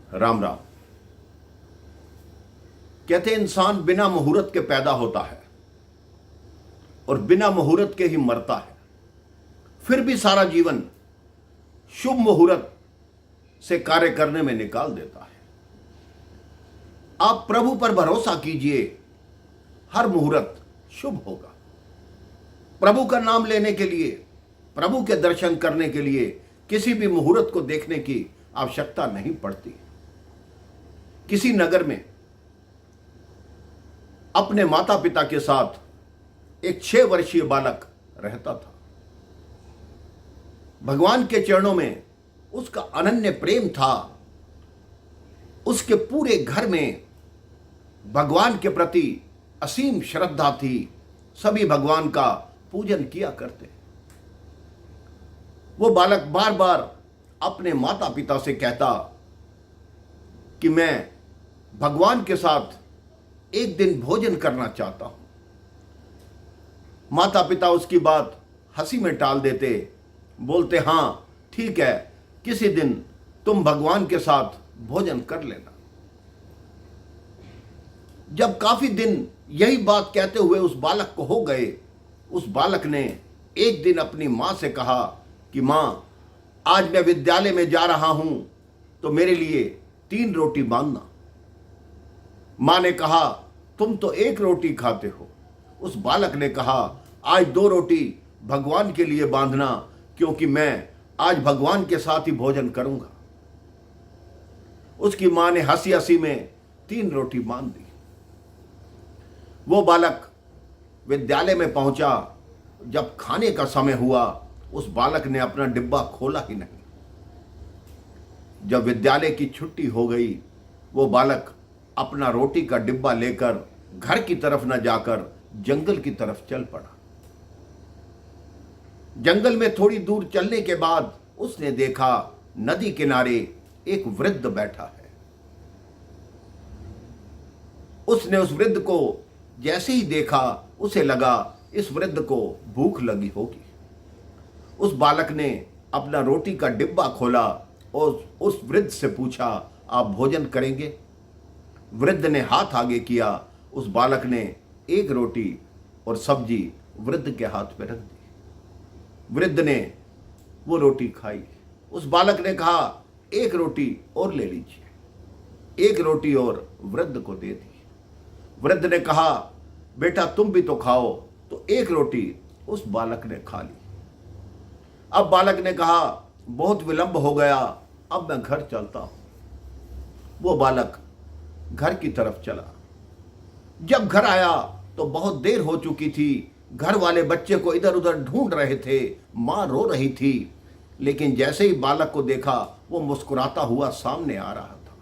राम राम। कहते इंसान बिना मुहूर्त के पैदा होता है और बिना मुहूर्त के ही मरता है, फिर भी सारा जीवन शुभ मुहूर्त से कार्य करने में निकाल देता है। आप प्रभु पर भरोसा कीजिए, हर मुहूर्त शुभ होगा। प्रभु का नाम लेने के लिए, प्रभु के दर्शन करने के लिए किसी भी मुहूर्त को देखने की आवश्यकता नहीं पड़ती। किसी नगर में अपने माता पिता के साथ एक 6 वर्षीय बालक रहता था। भगवान के चरणों में उसका अनन्य प्रेम था। उसके पूरे घर में भगवान के प्रति असीम श्रद्धा थी। सभी भगवान का पूजन किया करते। वो बालक बार बार अपने माता पिता से कहता कि मैं भगवान के साथ एक दिन भोजन करना चाहता हूं। माता पिता उसकी बात हंसी में टाल देते, बोलते हां ठीक है, किसी दिन तुम भगवान के साथ भोजन कर लेना। जब काफी दिन यही बात कहते हुए उस बालक को हो गए, उस बालक ने एक दिन अपनी मां से कहा कि मां, आज मैं विद्यालय में जा रहा हूं तो मेरे लिए 3 रोटी बांधना। मां ने कहा तुम तो 1 रोटी खाते हो। उस बालक ने कहा आज 2 रोटी भगवान के लिए बांधना, क्योंकि मैं आज भगवान के साथ ही भोजन करूंगा। उसकी मां ने हंसी हंसी में 3 रोटी बांध दी। वो बालक विद्यालय में पहुंचा। जब खाने का समय हुआ, उस बालक ने अपना डिब्बा खोला ही नहीं। जब विद्यालय की छुट्टी हो गई, वो बालक अपना रोटी का डिब्बा लेकर घर की तरफ न जाकर जंगल की तरफ चल पड़ा। जंगल में थोड़ी दूर चलने के बाद उसने देखा नदी किनारे एक वृद्ध बैठा है। उसने उस वृद्ध को जैसे ही देखा, उसे लगा इस वृद्ध को भूख लगी होगी। उस बालक ने अपना रोटी का डिब्बा खोला और उस वृद्ध से पूछा, आप भोजन करेंगे? वृद्ध ने हाथ आगे किया। उस बालक ने 1 रोटी और सब्जी वृद्ध के हाथ में रख दी। वृद्ध ने वो रोटी खाई। उस बालक ने कहा 1 रोटी और ले लीजिए। 1 रोटी और वृद्ध को दे दी। वृद्ध ने कहा बेटा तुम भी तो खाओ। तो 1 रोटी उस बालक ने खा ली। अब बालक ने कहा बहुत विलंब हो गया, अब मैं घर चलता हूं। वो बालक घर की तरफ चला। जब घर आया तो बहुत देर हो चुकी थी। घर वाले बच्चे को इधर उधर ढूंढ रहे थे। मां रो रही थी, लेकिन जैसे ही बालक को देखा, वो मुस्कुराता हुआ सामने आ रहा था।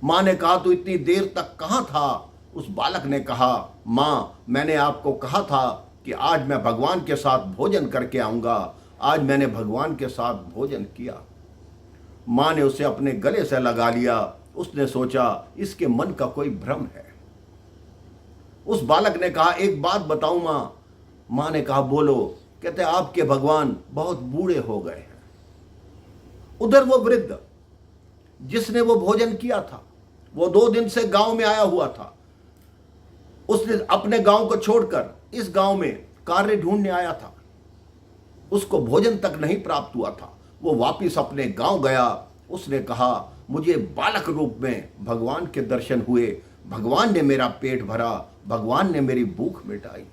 मां ने कहा तू इतनी देर तक कहां था? उस बालक ने कहा मां, मैंने आपको कहा था कि आज मैं भगवान के साथ भोजन करके आऊंगा। आज मैंने भगवान के साथ भोजन किया। मां ने उसे अपने गले से लगा लिया। उसने सोचा इसके मन का कोई भ्रम है। उस बालक ने कहा एक बात बताऊं मां? मां ने कहा बोलो। कहते आपके भगवान बहुत बूढ़े हो गए हैं। उधर वो वृद्ध जिसने वो भोजन किया था, वो 2 दिन से गांव में आया हुआ था। उसने अपने गांव को छोड़कर इस गांव में कार्य ढूंढने आया था। उसको भोजन तक नहीं प्राप्त हुआ था। वो वापिस अपने गांव गया। उसने कहा मुझे बालक रूप में भगवान के दर्शन हुए। भगवान ने मेरा पेट भरा। भगवान ने मेरी भूख मिटाई।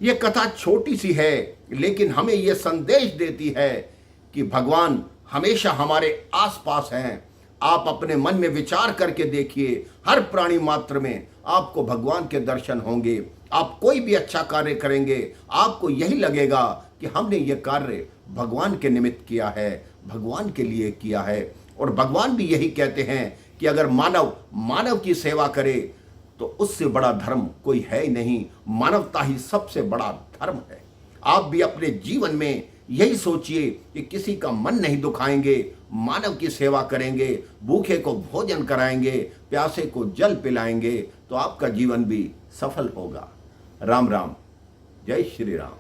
ये कथा छोटी सी है, लेकिन हमें यह संदेश देती है कि भगवान हमेशा हमारे आसपास हैं। आप अपने मन में विचार करके देखिए, हर प्राणी मात्र में आपको भगवान के दर्शन होंगे। आप कोई भी अच्छा कार्य करेंगे, आपको यही लगेगा कि हमने ये कार्य भगवान के निमित्त किया है, भगवान के लिए किया है। और भगवान भी यही कहते हैं कि अगर मानव की सेवा करे तो उससे बड़ा धर्म कोई है ही नहीं। मानवता ही सबसे बड़ा धर्म है। आप भी अपने जीवन में यही सोचिए कि किसी का मन नहीं दुखाएंगे, मानव की सेवा करेंगे, भूखे को भोजन कराएंगे, प्यासे को जल पिलाएंगे, तो आपका जीवन भी सफल होगा। राम राम, जय श्री राम।